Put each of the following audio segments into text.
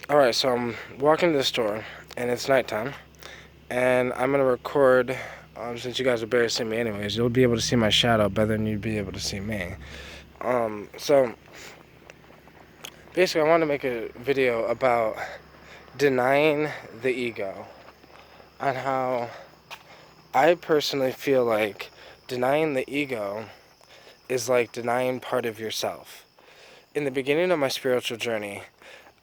Alright, so I'm walking to the store, and it's nighttime, and I'm gonna record, since you guys will barely see me anyways, you'll be able to see my shadow better than you'd be able to see me. So, basically I wanted to make a video about denying the ego, on how I personally feel like denying the ego is like denying part of yourself. In the beginning of my spiritual journey,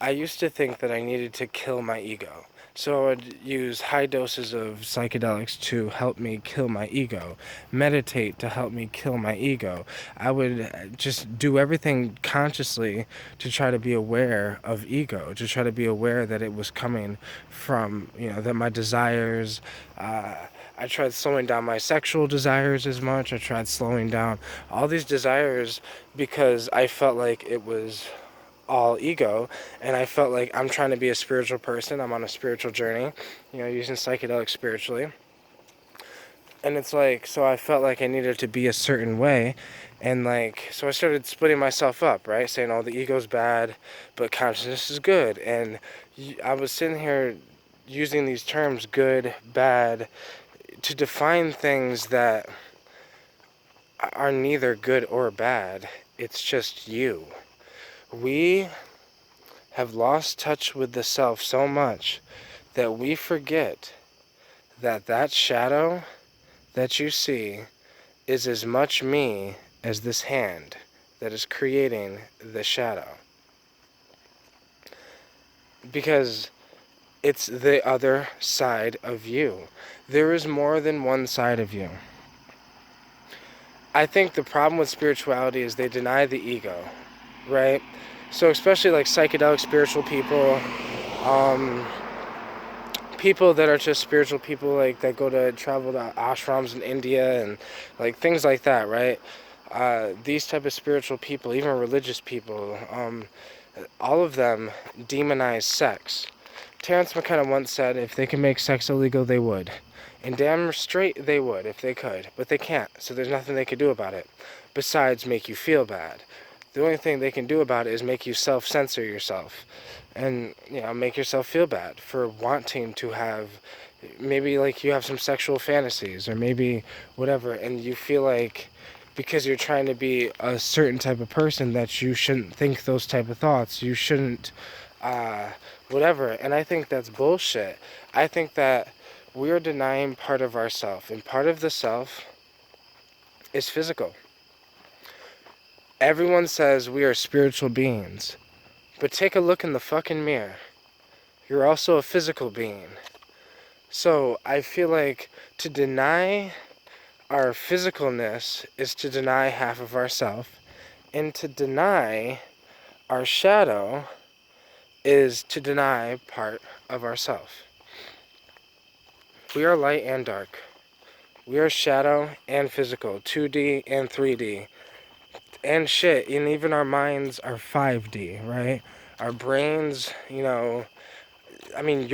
I used to think that I needed to kill my ego. So I would use high doses of psychedelics to help me kill my ego, meditate to help me kill my ego. I would just do everything consciously to try to be aware of ego, to try to be aware that it was coming from, that my desires, I tried slowing down my sexual desires as much. I tried slowing down all these desires because I felt like it was all ego, and I felt like I'm trying to be a spiritual person. I'm on a spiritual journey, using psychedelics spiritually. And it's like, so I felt like I needed to be a certain way, and like, so I started splitting myself up, right? Saying, oh, the ego's bad, but consciousness is good. And I was sitting here using these terms, good, bad, to define things that are neither good or bad. It's just you. We have lost touch with the self so much that we forget that that shadow that you see is as much me as this hand that is creating the shadow. Because it's the other side of you. There is more than one side of you. I think the problem with spirituality is they deny the ego, right? So especially like psychedelic spiritual people, um, people that are just spiritual people, like that go to travel to ashrams in India and like things like that, right? These type of spiritual people, even religious people, all of them demonize sex. Terrence McKenna once said, if they could make sex illegal, they would. And damn straight they would if they could, but they can't, so there's nothing they could do about it, besides make you feel bad. The only thing they can do about it is make you self-censor yourself and, make yourself feel bad for wanting to have, maybe like you have some sexual fantasies or maybe whatever, and you feel like because you're trying to be a certain type of person that you shouldn't think those type of thoughts, you shouldn't, uh, whatever. And I think that's bullshit. I think that we're denying part of ourself, and part of the self is physical. Everyone says we are spiritual beings, but take a look in the fucking mirror. You're also a physical being. So I feel like to deny our physicalness is to deny half of ourself, and to deny our shadow is to deny part of ourself. We are light and dark. We are shadow and physical, 2D and 3D. And shit, and even our minds are 5D, right? Our brains, I mean,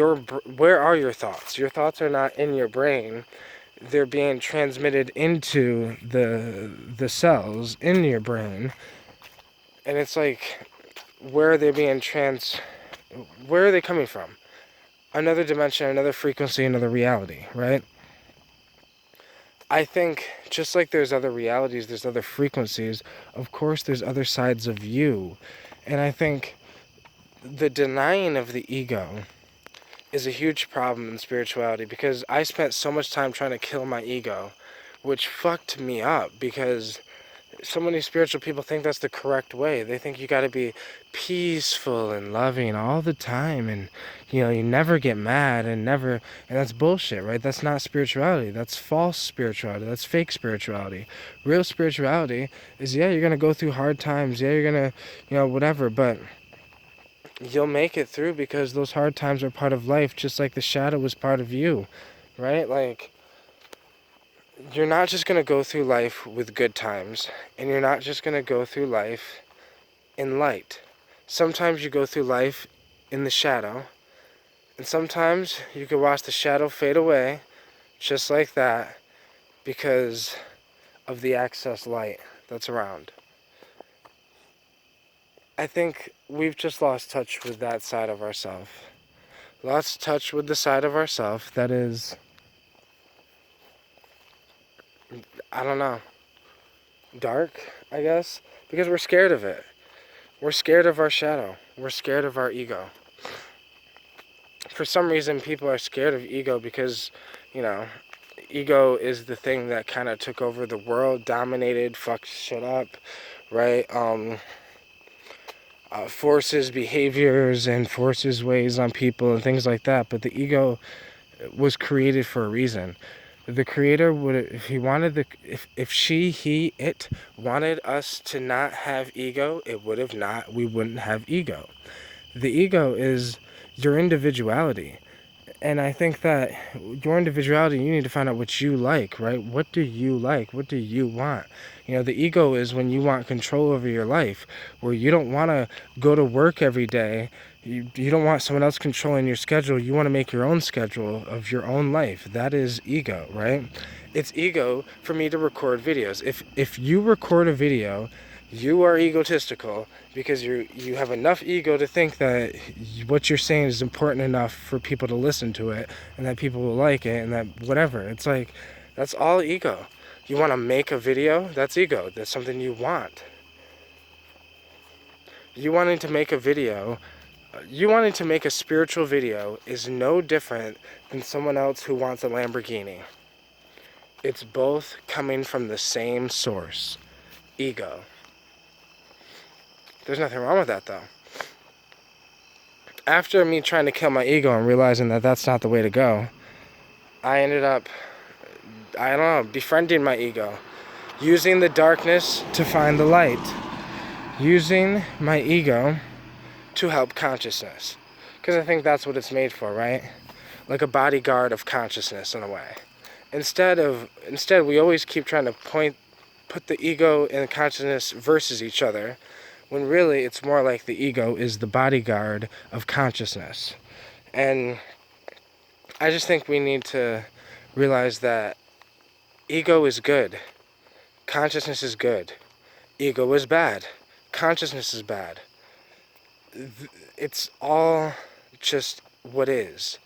where are your thoughts? Your thoughts are not in your brain. They're being transmitted into the cells in your brain. And it's like, where are they where are they coming from? Another dimension, another frequency, another reality, right? I think just like there's other realities, there's other frequencies, of course there's other sides of you. And I think the denying of the ego is a huge problem in spirituality, because I spent so much time trying to kill my ego, which fucked me up, because so many spiritual people think that's the correct way. They think you got to be peaceful and loving all the time, and you never get mad and never, and that's bullshit, right? That's not spirituality. That's false spirituality. That's fake spirituality. Real spirituality is, yeah, you're going to go through hard times. Yeah, you're going to, whatever, but you'll make it through, because those hard times are part of life, just like the shadow was part of you, right? Like, you're not just going to go through life with good times, and you're not just going to go through life in light. Sometimes you go through life in the shadow, and sometimes you can watch the shadow fade away, just like that, because of the excess light that's around. I think we've just lost touch with that side of ourselves. Lost touch with the side of ourselves that is, I don't know, dark, I guess, because we're scared of it. We're scared of our shadow. We're scared of our ego. For some reason, people are scared of ego because, you know, ego is the thing that kind of took over the world, dominated, fucked shit up, right? Forces behaviors and forces ways on people and things like that. But the ego was created for a reason. The creator would, if he wanted if she, he, it wanted us to not have ego, it would have not, we wouldn't have ego. The ego is your individuality. And I think that your individuality, you need to find out what you like, right? What do you like? What do you want? You know, the ego is when you want control over your life, where you don't want to go to work every day. You don't want someone else controlling your schedule. You want to make your own schedule of your own life. That is ego, right? It's ego for me to record videos. If you record a video, you are egotistical because you have enough ego to think that what you're saying is important enough for people to listen to it and that people will like it and that whatever. It's like, that's all ego. You want to make a video? That's ego. That's something you want. You wanting to make a video, you wanting to make a spiritual video is no different than someone else who wants a Lamborghini. It's both coming from the same source, ego. There's nothing wrong with that, though. After me trying to kill my ego and realizing that that's not the way to go, I ended up, I don't know, befriending my ego. Using the darkness to find the light. Using my ego to help consciousness. Because I think that's what it's made for, right? Like a bodyguard of consciousness, in a way. Instead, we always keep trying to put the ego and consciousness versus each other, when really it's more like the ego is the bodyguard of consciousness. And I just think we need to realize that ego is good. Consciousness is good. Ego is bad. Consciousness is bad. It's all just what is.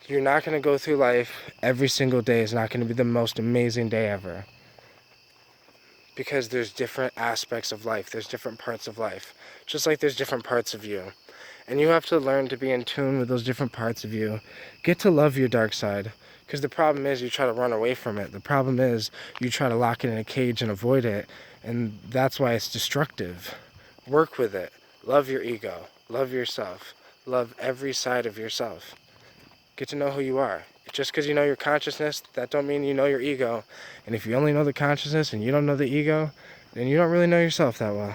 You're not going to go through life every single day is not going to be the most amazing day ever. Because there's different aspects of life. There's different parts of life. Just like there's different parts of you. And you have to learn to be in tune with those different parts of you. Get to love your dark side. Because the problem is you try to run away from it. The problem is you try to lock it in a cage and avoid it. And that's why it's destructive. Work with it. Love your ego. Love yourself. Love every side of yourself. Get to know who you are. Just because you know your consciousness, that don't mean you know your ego. And if you only know the consciousness and you don't know the ego, then you don't really know yourself that well.